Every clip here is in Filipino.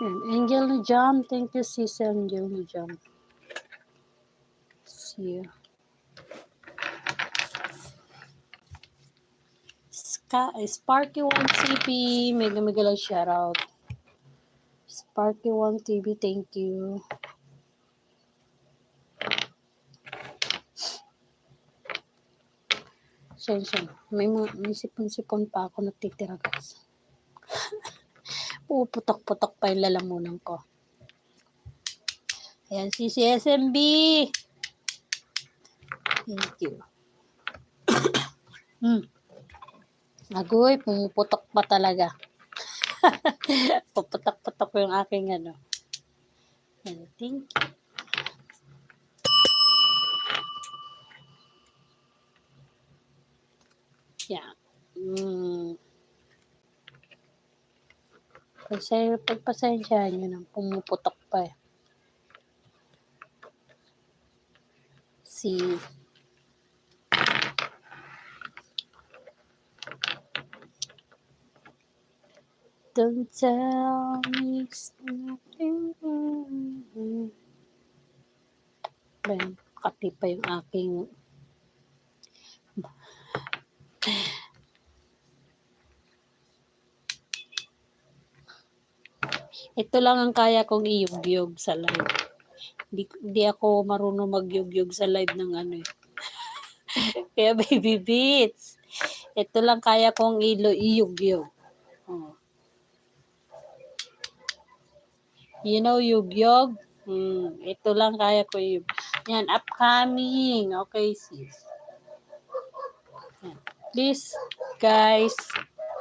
Angel no Jam. Thank you, sis Angel no Jam. See you. Sparky1 CP. Mega lang shoutout. Sparky1 TV, thank you. Sensyon. May sipon-sipon pa ako natitira, guys. Puputok-putok pa yung lalamunan ko. Ayan, si SMB. Thank you. Agoy, pumuputok pa talaga. Puputok-putok yung aking ano. Ayan, thank you. Yeah. Kasi pagpasensyahan nyo nang pumuputok pa eh. Don't tell me nothing. Ayan, kati pa yung aking ito lang ang kaya kong iyug-yug sa live. Hindi ako marunong magyug-yug sa live ng ano eh. Kaya baby beats. Ito lang kaya kong iyug-yug. Oh. You know yug-yug? Ito lang kaya ko yug. Yan, upcoming. Okay, sis. Yan. Please, guys,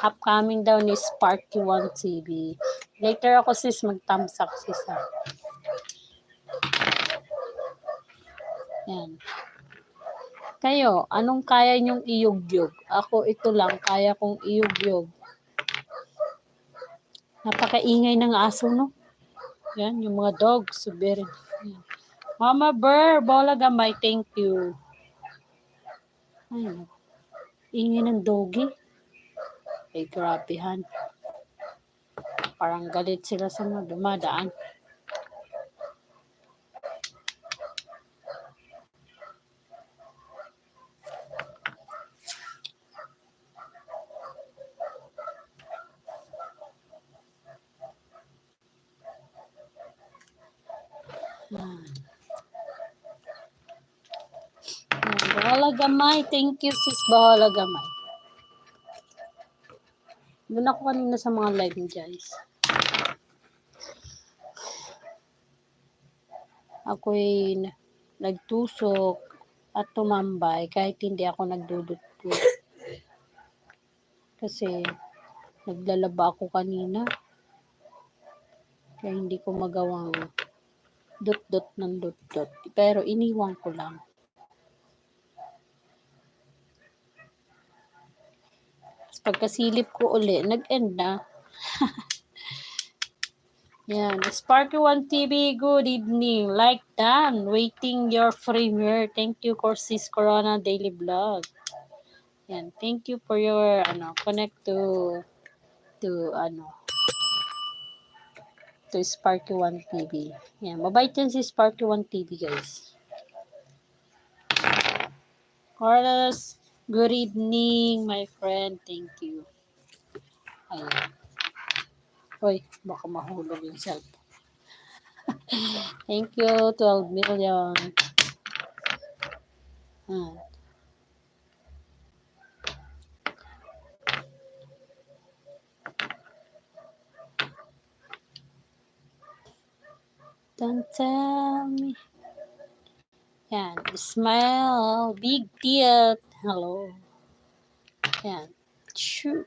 upcoming daw ni Sparky1 TV. Later ako, sis, mag-thumbs up, sis. Ha? Yan. Kayo, anong kaya nyong iyug-yug? Ako, ito lang, kaya kong iyug-yug. Napakaingay ng aso, no? Yan, yung mga dogs. Yan. Mama Bear, bola gamay, thank you. Ay, ingay ng doggy. Ay, grabehan. Parang galit sila sa mga dumadaan. Bahala gamay. Thank you, sis. Bahala gamay. Doon ako kanina sa mga live ni guys. Ako'y nagtusok at tumambay kahit hindi ako nagdudut-dut. Kasi naglalaba ako kanina. Kaya hindi ko magawang dut-dut ng dut-dut. Pero iniwan ko lang. Pagkasilip ko uli, nag-end na. Yan. Sparky1 TV, good evening. Like done. Waiting your premiere. Thank you, Corsis Corona Daily Vlog. Yan. Thank you for your, connect to Sparky1 TV. Yan. Mabait yan si Sparky1 TV, guys. Carlos, good evening, my friend. Thank you. Ayan. Uy, baka mahulog yung cellphone. Thank you, 12 million. Don't tell me. Yan. Smile. Big deal. Hello. Yan. Shoot.